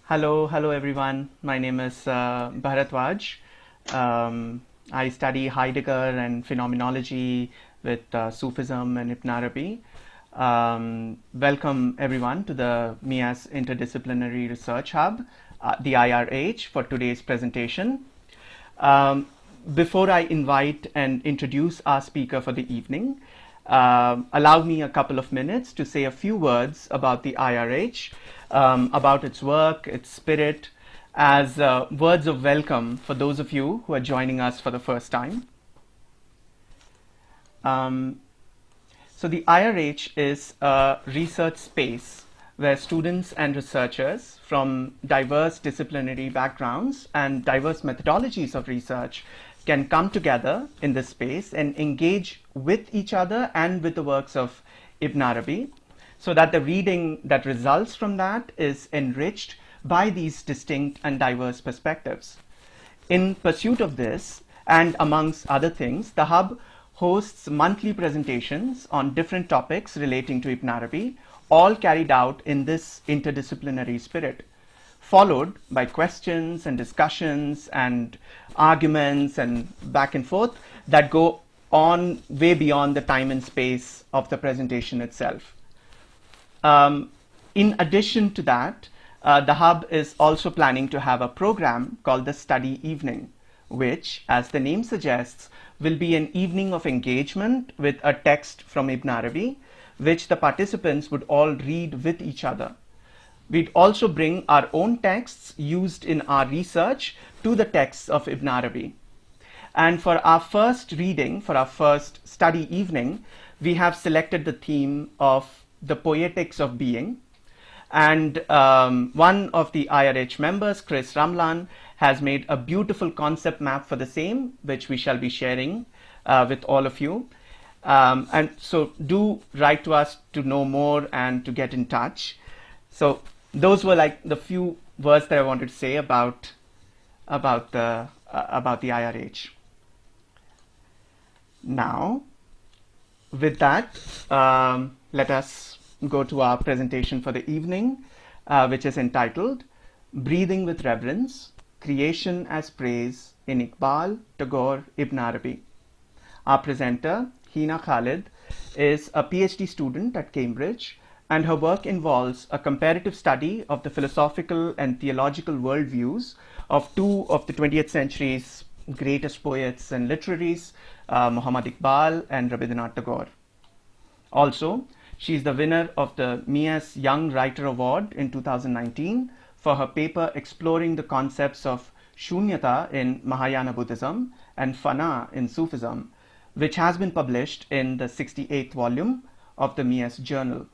Hello everyone. My name is Bharatwaj. I study Heidegger and phenomenology with Sufism and Ibn Arabi. Welcome everyone to the MIA's Interdisciplinary Research Hub, the IRH, for today's presentation. Before I invite and introduce our speaker for the evening, allow me a couple of minutes to say a few words about the IRH, about its work, its spirit, as words of welcome for those of you who are joining us for the first time. So the IRH is a research space where students and researchers from diverse disciplinary backgrounds and diverse methodologies of research can come together in this space and engage with each other and with the works of Ibn Arabi, so that the reading that results from that is enriched by these distinct and diverse perspectives. In pursuit of this, and amongst other things, the Hub hosts monthly presentations on different topics relating to Ibn Arabi, all carried out in this interdisciplinary spirit, followed by questions and discussions and arguments and back and forth that go on way beyond the time and space of the presentation itself. In addition to that, the Hub is also planning to have a program called the Study Evening, which, as the name suggests, will be an evening of engagement with a text from Ibn Arabi, which the participants would all read with each other. We'd also bring our own texts used in our research to the texts of Ibn Arabi. And for our first reading, for our first study evening, we have selected the theme of the poetics of being. And one of the IRH members, Chris Ramlan, has made a beautiful concept map for the same, which we shall be sharing with all of you. And so do write to us to know more and to get in touch. So those were like the few words that I wanted to say about the IRH. Now, with that, let us go to our presentation for the evening, which is entitled Breathing with Reverence, Creation as Praise in Iqbal, Tagore, Ibn Arabi. Our presenter, Hina Khalid, is a PhD student at Cambridge, and her work involves a comparative study of the philosophical and theological worldviews of two of the 20th century's greatest poets and literaries, Muhammad Iqbal and Rabindranath Tagore. Also, she is the winner of the MIA's Young Writer Award in 2019 for her paper exploring the concepts of Shunyata in Mahayana Buddhism and Fana in Sufism, which has been published in the 68th volume of the MIA's journal.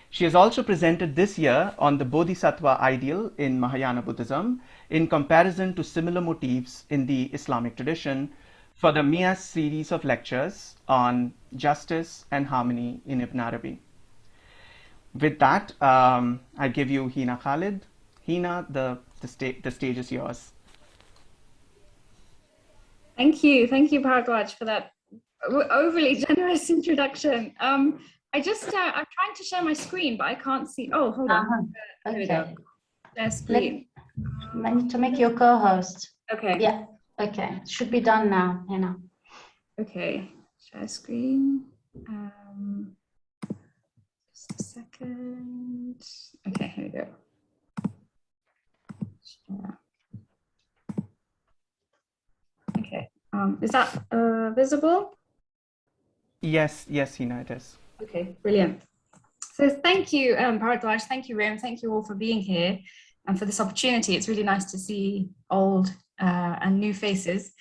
She has also presented this year on the Bodhisattva ideal in Mahayana Buddhism in comparison to similar motifs in the Islamic tradition for the MIA's series of lectures on justice and harmony in Ibn Arabi. With that, I give you Hina Khalid. Hina, the stage is yours. Thank you, Bharadwaj, for that overly generous introduction. I'm trying to share my screen, but I can't see. Oh, hold on. Okay. Share screen. I need to make you a co-host. Okay. Yeah. Okay. Should be done now. Okay. Share screen. Just a second. Okay. Here we go. Share. Okay. Is that visible? Yes, Hina, it is. Okay, brilliant. So thank you, Bharadwaj, thank you, Rim, thank you all for being here and for this opportunity. It's really nice to see old and new faces.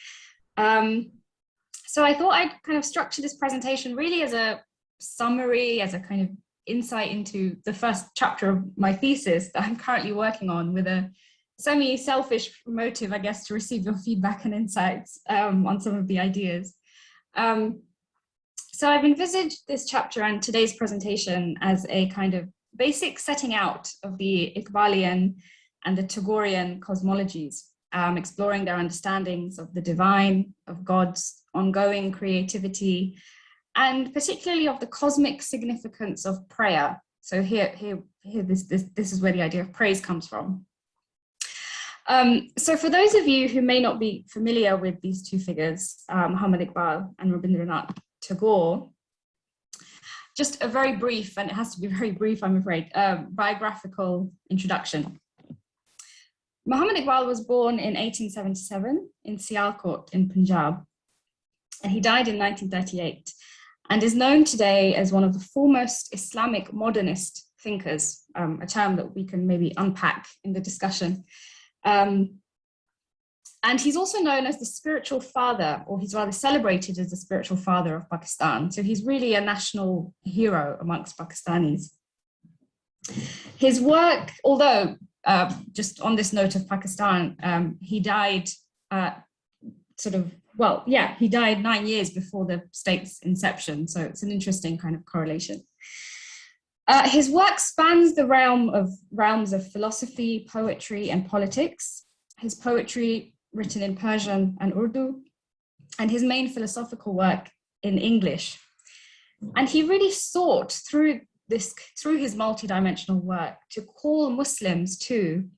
So I thought I'd kind of structure this presentation really as a summary, as a kind of insight into the first chapter of my thesis that I'm currently working on, with a semi-selfish motive, I guess, to receive your feedback and insights on some of the ideas. So I've envisaged this chapter and today's presentation as a kind of basic setting out of the Iqbalian and the Tagorean cosmologies, exploring their understandings of the divine, of God's ongoing creativity, and particularly of the cosmic significance of prayer. So here this is where the idea of praise comes from. So for those of you who may not be familiar with these two figures, Muhammad Iqbal and Rabindranath Tagore, just a very brief, and it has to be very brief, I'm afraid, biographical introduction. Muhammad Iqbal was born in 1877 in Sialkot in Punjab, and he died in 1938, and is known today as one of the foremost Islamic modernist thinkers, a term that we can maybe unpack in the discussion. And he's also known as the spiritual father, or he's rather celebrated as the spiritual father of Pakistan. So he's really a national hero amongst Pakistanis. His work, although just on this note of Pakistan, he died he died 9 years before the state's inception. So it's an interesting kind of correlation. His work spans the realms of philosophy, poetry, and politics. His poetry written in Persian and Urdu, and his main philosophical work in English. And he really sought through his multidimensional work to call Muslims to,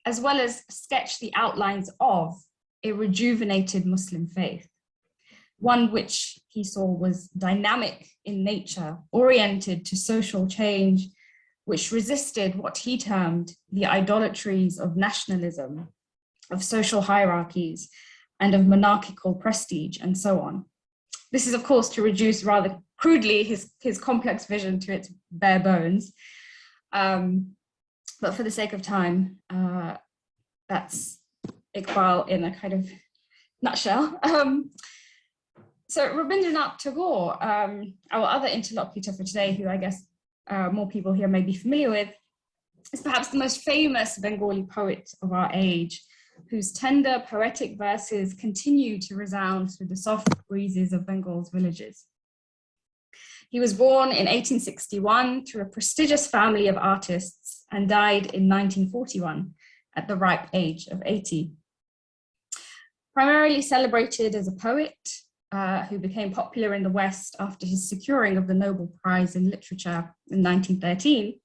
as well as sketch the outlines of, a rejuvenated Muslim faith, one which he saw was dynamic in nature, oriented to social change, which resisted what he termed the idolatries of nationalism, of social hierarchies, and of monarchical prestige, and so on. This is, of course, to reduce rather crudely his complex vision to its bare bones. But for the sake of time, that's Iqbal in a kind of nutshell. So Rabindranath Tagore, our other interlocutor for today, who I guess more people here may be familiar with, is perhaps the most famous Bengali poet of our age, whose tender poetic verses continue to resound through the soft breezes of Bengal's villages. He was born in 1861 to a prestigious family of artists and died in 1941 at the ripe age of 80. Primarily celebrated as a poet, who became popular in the West after his securing of the Nobel Prize in Literature in 1913,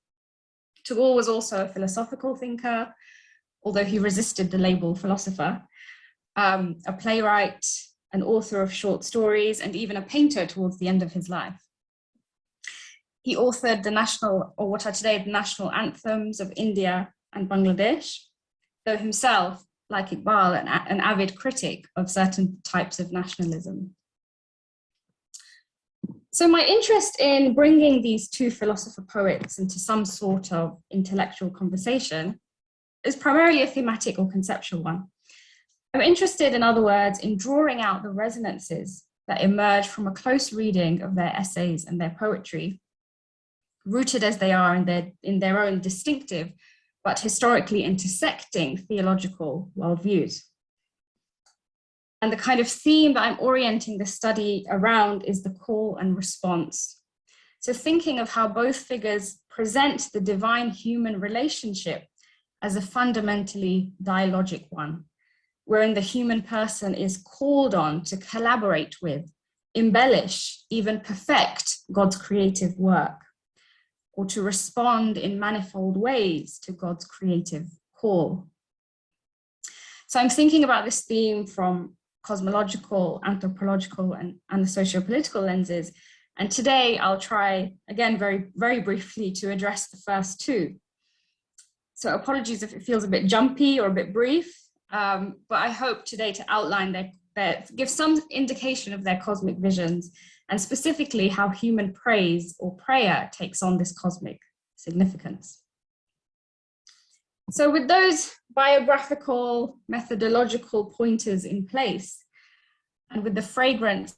Tagore was also a philosophical thinker, although he resisted the label philosopher, a playwright, an author of short stories, and even a painter towards the end of his life. He authored the national, or what are today the national anthems of India and Bangladesh, though himself, like Iqbal, an avid critic of certain types of nationalism. So my interest in bringing these two philosopher poets into some sort of intellectual conversation is primarily a thematic or conceptual one. I'm interested, in other words, in drawing out the resonances that emerge from a close reading of their essays and their poetry, rooted as they are in their own distinctive but historically intersecting theological worldviews. And the kind of theme that I'm orienting the study around is the call and response. So thinking of how both figures present the divine-human relationship as a fundamentally dialogic one, wherein the human person is called on to collaborate with, embellish, even perfect God's creative work, or to respond in manifold ways to God's creative call. So I'm thinking about this theme from cosmological, anthropological, and the socio-political lenses. And today I'll try, again, very, very briefly to address the first two. So apologies if it feels a bit jumpy or a bit brief, but I hope today to outline give some indication of their cosmic visions, and specifically how human praise or prayer takes on this cosmic significance. So with those biographical, methodological pointers in place, and with the fragrance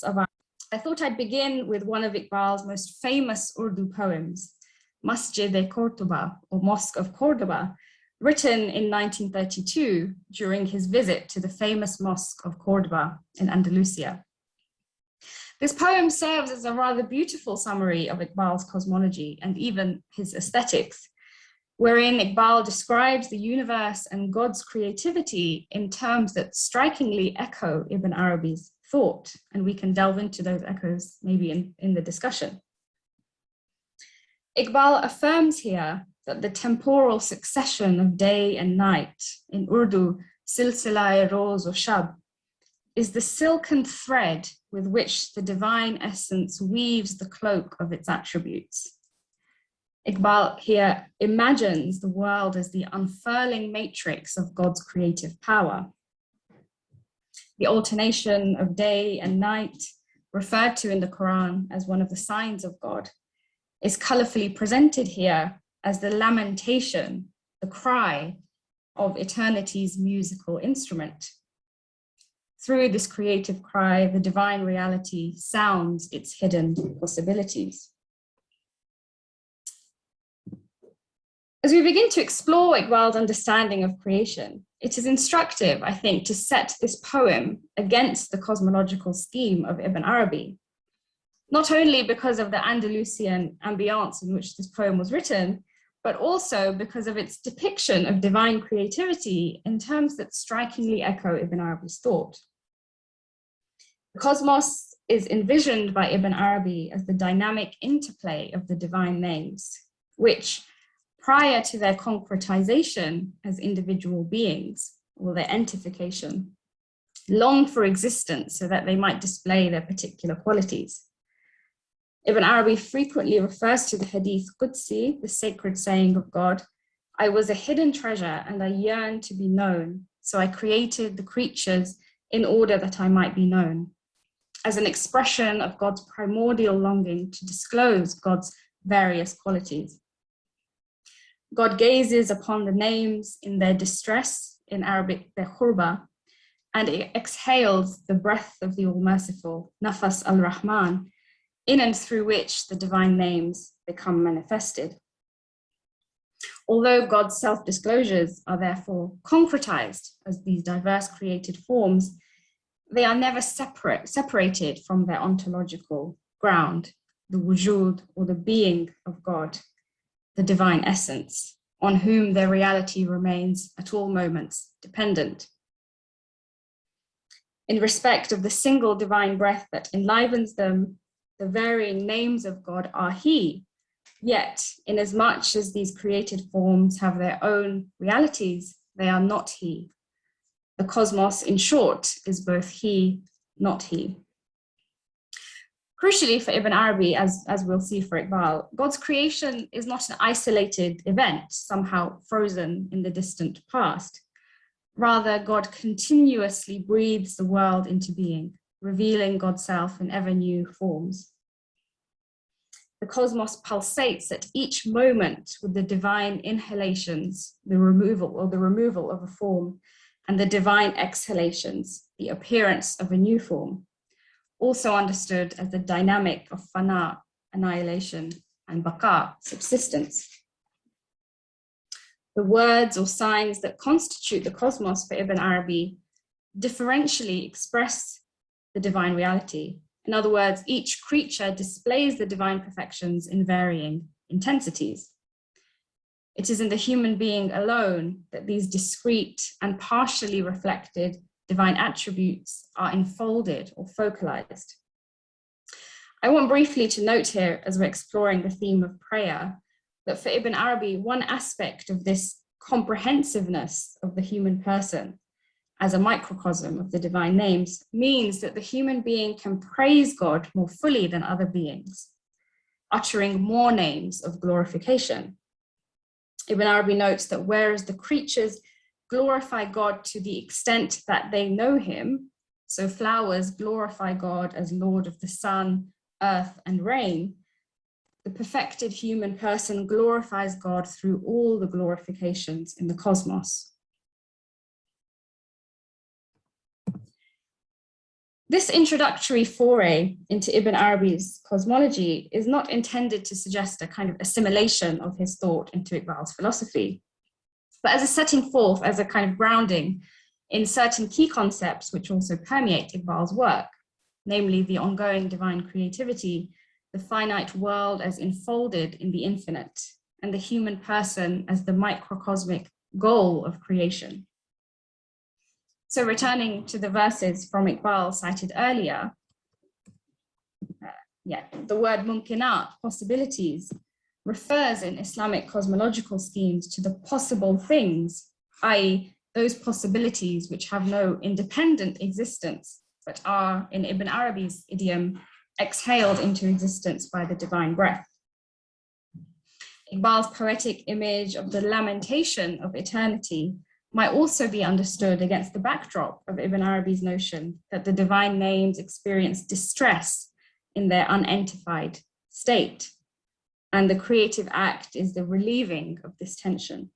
of I thought I'd begin with one of Iqbal's most famous Urdu poems, Masjid-e-Cordoba, or Mosque of Cordoba, written in 1932 during his visit to the famous Mosque of Cordoba in Andalusia. This poem serves as a rather beautiful summary of Iqbal's cosmology and even his aesthetics, wherein Iqbal describes the universe and God's creativity in terms that strikingly echo Ibn Arabi's thought, and we can delve into those echoes maybe in the discussion. Iqbal affirms here that the temporal succession of day and night, in Urdu, silsila-e-roz or shab, is the silken thread with which the divine essence weaves the cloak of its attributes. Iqbal here imagines the world as the unfurling matrix of God's creative power. The alternation of day and night, referred to in the Quran as one of the signs of God, is colorfully presented here as the lamentation, the cry of eternity's musical instrument. Through this creative cry, the divine reality sounds its hidden possibilities. As we begin to explore Iqbal's understanding of creation, it is instructive, I think, to set this poem against the cosmological scheme of Ibn Arabi, not only because of the Andalusian ambience in which this poem was written, but also because of its depiction of divine creativity in terms that strikingly echo Ibn Arabi's thought. The cosmos is envisioned by Ibn Arabi as the dynamic interplay of the divine names, which, prior to their concretization as individual beings, or their entification, long for existence so that they might display their particular qualities. Ibn Arabi frequently refers to the Hadith Qudsi, the sacred saying of God, "I was a hidden treasure and I yearned to be known, so I created the creatures in order that I might be known," as an expression of God's primordial longing to disclose God's various qualities. God gazes upon the names in their distress, in Arabic, their khurba, and exhales the breath of the All-Merciful, Nafas al-Rahman, in and through which the divine names become manifested. Although God's self-disclosures are therefore concretized as these diverse created forms, they are never separated from their ontological ground, the wujud, or the being of God, the divine essence, on whom their reality remains at all moments dependent. In respect of the single divine breath that enlivens them, the varying names of God are He, yet inasmuch as these created forms have their own realities, they are not He. The cosmos, in short, is both He, not He. Crucially for Ibn Arabi, as we'll see for Iqbal, God's creation is not an isolated event, somehow frozen in the distant past. Rather, God continuously breathes the world into being, revealing God's self in ever new forms. The cosmos pulsates at each moment with the divine inhalations, the removal of a form, and the divine exhalations, the appearance of a new form, also understood as the dynamic of fana, annihilation, and baqa, subsistence. The words or signs that constitute the cosmos for Ibn Arabi differentially express the divine reality. In other words, each creature displays the divine perfections in varying intensities. It is in the human being alone that these discrete and partially reflected divine attributes are enfolded or focalized. I want briefly to note here, as we're exploring the theme of prayer, that for Ibn Arabi, one aspect of this comprehensiveness of the human person as a microcosm of the divine names means that the human being can praise God more fully than other beings, uttering more names of glorification. Ibn Arabi notes that whereas the creatures glorify God to the extent that they know Him, so flowers glorify God as Lord of the sun, earth, and rain, the perfected human person glorifies God through all the glorifications in the cosmos. This introductory foray into Ibn Arabi's cosmology is not intended to suggest a kind of assimilation of his thought into Iqbal's philosophy, but as a setting forth, as a kind of grounding in certain key concepts which also permeate Iqbal's work, namely the ongoing divine creativity, the finite world as enfolded in the infinite, and the human person as the microcosmic goal of creation. So returning to the verses from Iqbal cited earlier, the word mumkinat, possibilities, refers in Islamic cosmological schemes to the possible things, i.e., those possibilities which have no independent existence, but are, in Ibn Arabi's idiom, exhaled into existence by the divine breath. Iqbal's poetic image of the lamentation of eternity might also be understood against the backdrop of Ibn Arabi's notion that the divine names experience distress in their unentified state, and the creative act is the relieving of this tension.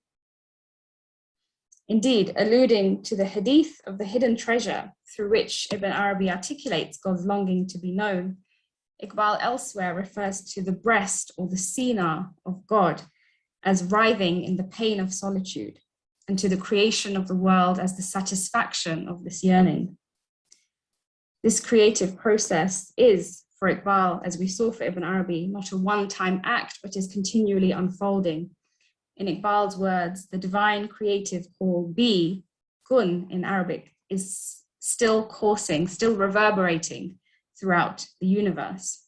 Indeed, alluding to the hadith of the hidden treasure through which Ibn Arabi articulates God's longing to be known, Iqbal elsewhere refers to the breast or the sina of God as writhing in the pain of solitude, and to the creation of the world as the satisfaction of this yearning. This creative process is, for Iqbal, as we saw for Ibn Arabi, not a one-time act, but is continually unfolding. In Iqbal's words, the divine creative call be, kun in Arabic, is still coursing, still reverberating throughout the universe.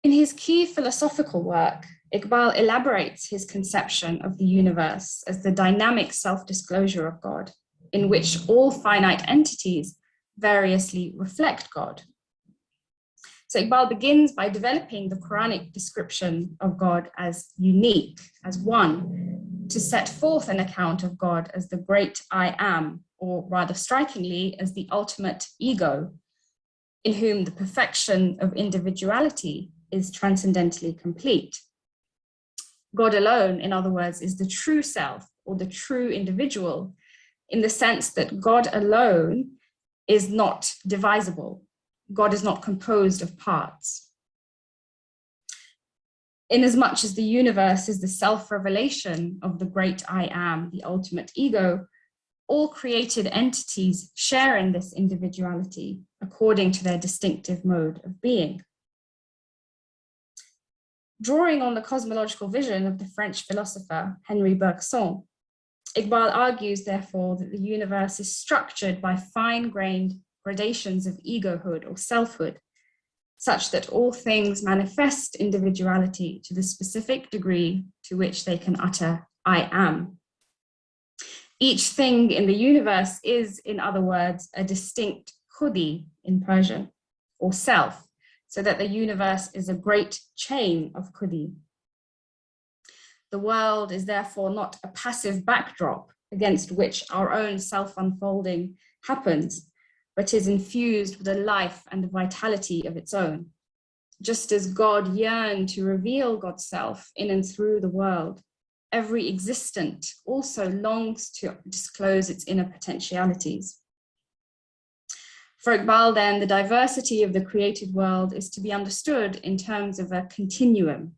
In his key philosophical work, Iqbal elaborates his conception of the universe as the dynamic self-disclosure of God, in which all finite entities variously reflect God. So Iqbal begins by developing the Quranic description of God as unique, as one, to set forth an account of God as the great I am, or rather strikingly, as the ultimate ego, in whom the perfection of individuality is transcendently complete. God alone, in other words, is the true self, or the true individual, in the sense that God alone is not divisible. God is not composed of parts. Inasmuch as the universe is the self-revelation of the great I am, the ultimate ego, all created entities share in this individuality according to their distinctive mode of being. Drawing on the cosmological vision of the French philosopher Henri Bergson, Iqbal argues, therefore, that the universe is structured by fine-grained gradations of egohood or selfhood, such that all things manifest individuality to the specific degree to which they can utter I am. Each thing in the universe is, in other words, a distinct khudi in Persian, or self, so that the universe is a great chain of khudi. The world is therefore not a passive backdrop against which our own self-unfolding happens, but is infused with a life and a vitality of its own. Just as God yearned to reveal God's self in and through the world, every existent also longs to disclose its inner potentialities. For Iqbal, then, the diversity of the created world is to be understood in terms of a continuum.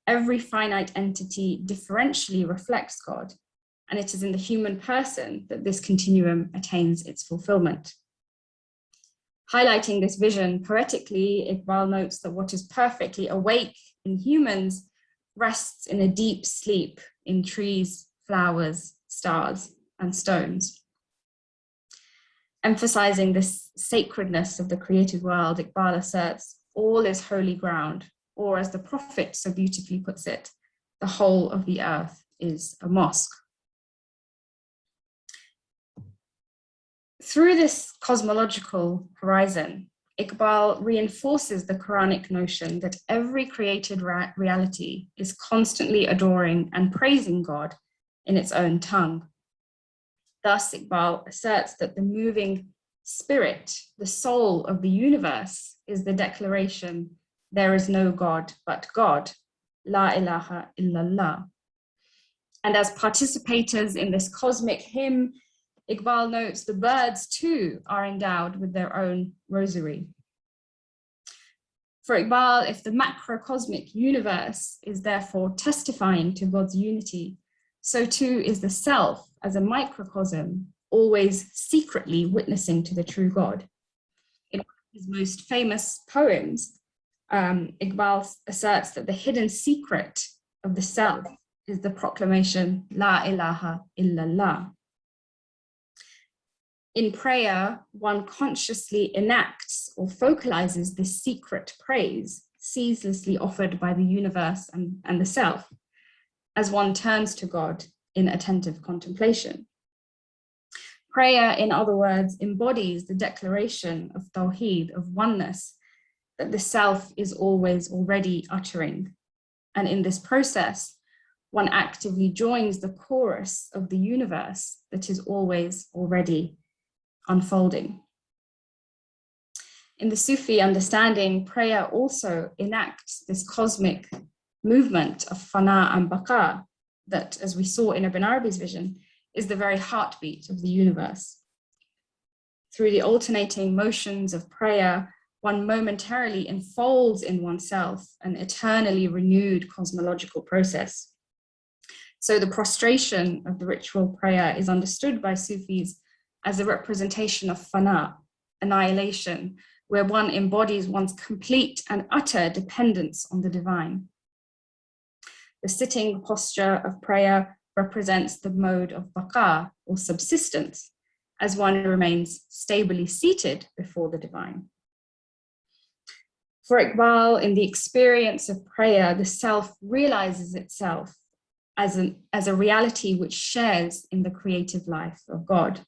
Every finite entity differentially reflects God, and it is in the human person that this continuum attains its fulfillment. Highlighting this vision poetically, Iqbal notes that what is perfectly awake in humans rests in a deep sleep in trees, flowers, stars, and stones. Emphasizing this sacredness of the created world, Iqbal asserts, all is holy ground, or as the prophet so beautifully puts it, the whole of the earth is a mosque. Through this cosmological horizon, Iqbal reinforces the Quranic notion that every created reality is constantly adoring and praising God in its own tongue. Thus, Iqbal asserts that the moving spirit, the soul of the universe, is the declaration, there is no God but God, la ilaha illallah. And as participators in this cosmic hymn, Iqbal notes the birds too are endowed with their own rosary. For Iqbal, if the macrocosmic universe is therefore testifying to God's unity, so too is the self as a microcosm always secretly witnessing to the true God. In one of his most famous poems, Iqbal asserts that the hidden secret of the self is the proclamation, La ilaha illallah. In prayer, one consciously enacts or focalizes this secret praise ceaselessly offered by the universe and the self, as one turns to God in attentive contemplation. Prayer, in other words, embodies the declaration of Tawheed, of oneness, that the self is always already uttering. And in this process, one actively joins the chorus of the universe that is always already unfolding. In the Sufi understanding, prayer also enacts this cosmic movement of fana and baqa that, as we saw in Ibn Arabi's vision, is the very heartbeat of the universe. Through the alternating motions of prayer, one momentarily enfolds in oneself an eternally renewed cosmological process. So the prostration of the ritual prayer is understood by Sufis as a representation of fana, annihilation, where one embodies one's complete and utter dependence on the divine. The sitting posture of prayer represents the mode of baqa, or subsistence, as one remains stably seated before the divine. For Iqbal, in the experience of prayer, the self realizes itself as a reality which shares in the creative life of God.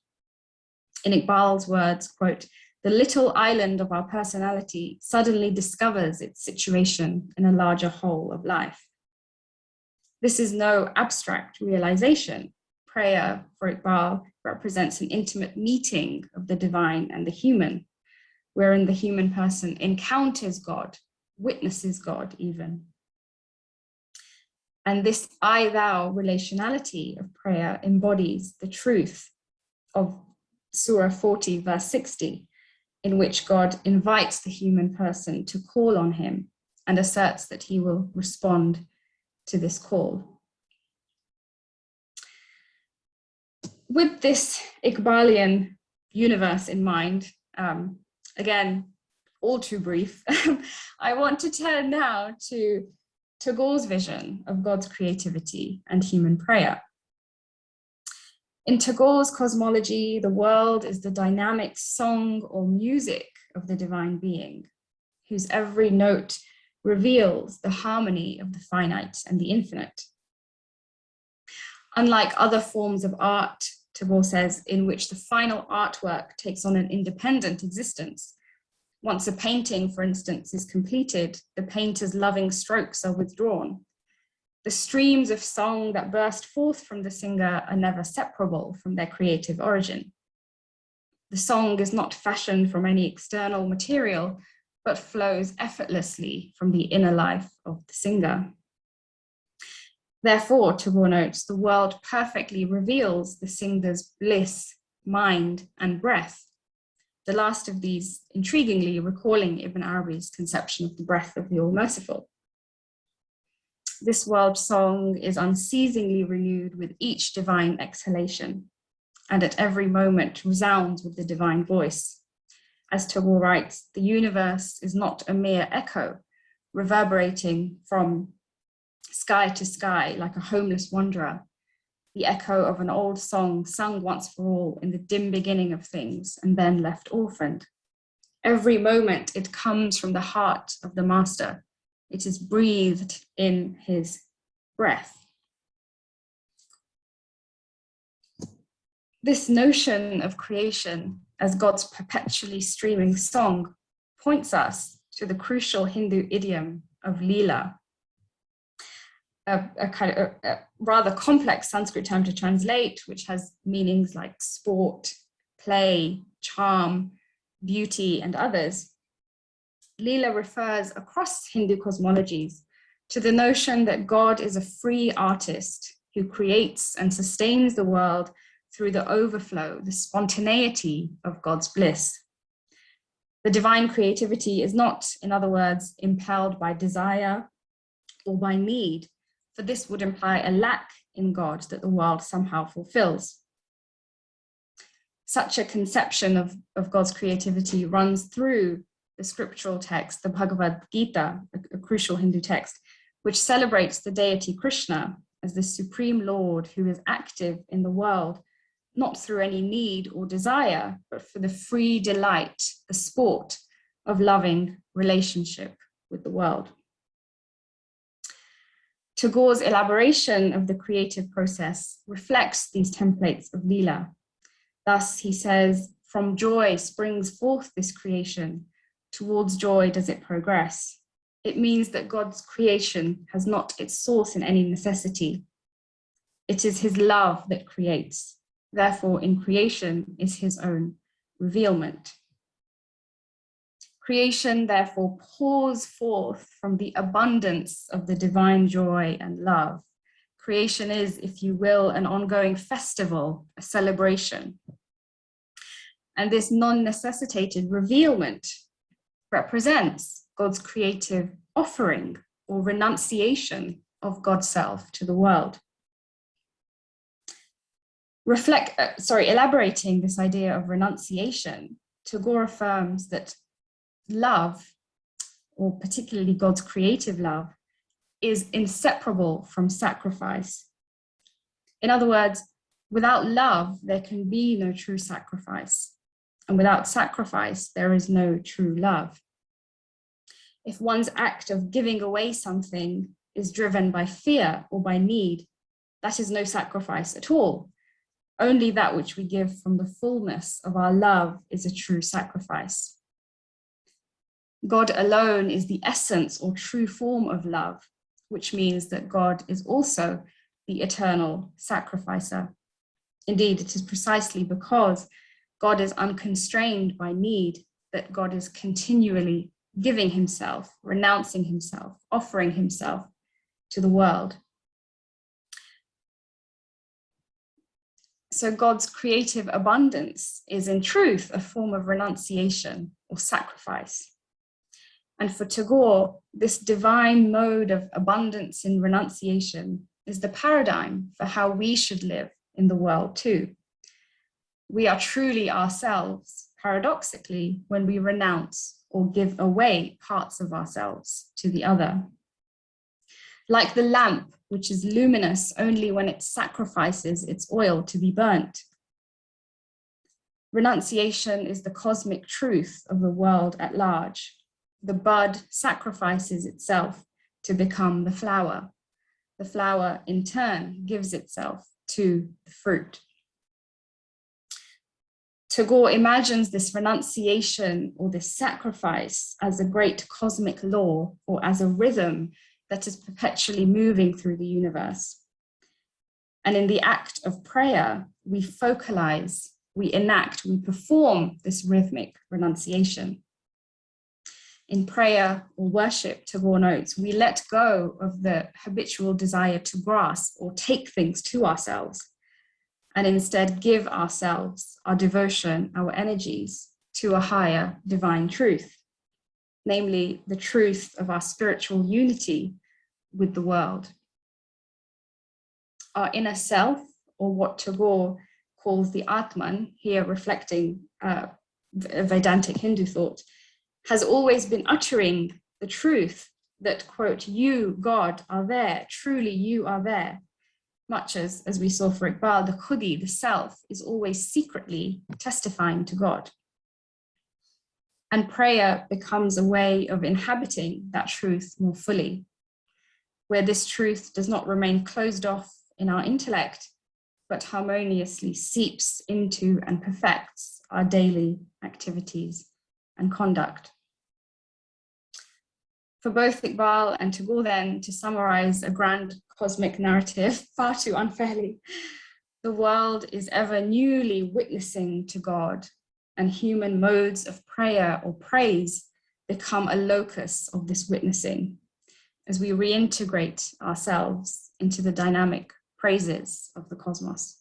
In Iqbal's words, quote, "The little island of our personality suddenly discovers its situation in a larger whole of life." This is no abstract realization. Prayer, for Iqbal, represents an intimate meeting of the divine and the human, wherein the human person encounters God, witnesses God even. And this I-thou relationality of prayer embodies the truth of Surah 40, verse 60, in which God invites the human person to call on him and asserts that he will respond to this call. With this Iqbalian universe in mind, again, all too brief, I want to turn now to Tagore's vision of God's creativity and human prayer. In Tagore's cosmology, the world is the dynamic song or music of the divine being, whose every note reveals the harmony of the finite and the infinite. Unlike other forms of art, Tagore says, in which the final artwork takes on an independent existence, once a painting, for instance, is completed, the painter's loving strokes are withdrawn. The streams of song that burst forth from the singer are never separable from their creative origin. The song is not fashioned from any external material, but flows effortlessly from the inner life of the singer. Therefore, Tagore notes, the world perfectly reveals the singer's bliss, mind, and breath. The last of these, intriguingly, recalling Ibn Arabi's conception of the breath of the All-Merciful. This world song is unceasingly renewed with each divine exhalation, and at every moment resounds with the divine voice. As Tagore writes, the universe is not a mere echo, reverberating from sky to sky like a homeless wanderer, the echo of an old song sung once for all in the dim beginning of things and then left orphaned. Every moment it comes from the heart of the master. It is breathed in his breath. This notion of creation as God's perpetually streaming song points us to the crucial Hindu idiom of Leela, a rather complex Sanskrit term to translate, which has meanings like sport, play, charm, beauty, and others. Leela refers across Hindu cosmologies to the notion that God is a free artist who creates and sustains the world through the overflow, the spontaneity of God's bliss. The divine creativity is not, in other words, impelled by desire or by need, for this would imply a lack in God that the world somehow fulfills. Such a conception of God's creativity runs through the scriptural text, the Bhagavad Gita, a crucial Hindu text, which celebrates the deity Krishna as the supreme Lord who is active in the world, not through any need or desire, but for the free delight, the sport of loving relationship with the world. Tagore's elaboration of the creative process reflects these templates of Leela. Thus, he says, from joy springs forth this creation, towards joy does it progress. It means that God's creation has not its source in any necessity. It is his love that creates. Therefore, in creation is his own revealment. Creation, therefore, pours forth from the abundance of the divine joy and love. Creation is, if you will, an ongoing festival, a celebration. And this non-necessitated revealment represents God's creative offering or renunciation of God's self to the world. Elaborating this idea of renunciation, Tagore affirms that love, or particularly God's creative love, is inseparable from sacrifice. In other words, without love, there can be no true sacrifice. And without sacrifice, there is no true love. If one's act of giving away something is driven by fear or by need, that is no sacrifice at all. Only that which we give from the fullness of our love is a true sacrifice. God alone is the essence or true form of love, which means that God is also the eternal sacrificer. Indeed, it is precisely because God is unconstrained by need that God is continually giving himself, renouncing himself, offering himself to the world. So God's creative abundance is in truth a form of renunciation or sacrifice. And for Tagore, this divine mode of abundance in renunciation is the paradigm for how we should live in the world too. We are truly ourselves, paradoxically, when we renounce or give away parts of ourselves to the other. Like the lamp, which is luminous only when it sacrifices its oil to be burnt. Renunciation is the cosmic truth of the world at large. The bud sacrifices itself to become the flower. The flower, in turn, gives itself to the fruit. Tagore imagines this renunciation or this sacrifice as a great cosmic law or as a rhythm that is perpetually moving through the universe. And in the act of prayer, we focalize, we enact, we perform this rhythmic renunciation. In prayer or worship, Tagore notes, we let go of the habitual desire to grasp or take things to ourselves, and instead give ourselves, our devotion, our energies to a higher divine truth, namely the truth of our spiritual unity with the world. Our inner self, or what Tagore calls the Atman, here reflecting Vedantic Hindu thought, has always been uttering the truth that, quote, you, God, are there, truly you are there. Much as we saw for Iqbal, the Khudi, the self, is always secretly testifying to God. And prayer becomes a way of inhabiting that truth more fully, where this truth does not remain closed off in our intellect, but harmoniously seeps into and perfects our daily activities and conduct. For both Iqbal and Tagore, then, to summarize a grand cosmic narrative far too unfairly, the world is ever newly witnessing to God, and human modes of prayer or praise become a locus of this witnessing as we reintegrate ourselves into the dynamic praises of the cosmos.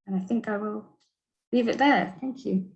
And I think I will leave it there. Thank you.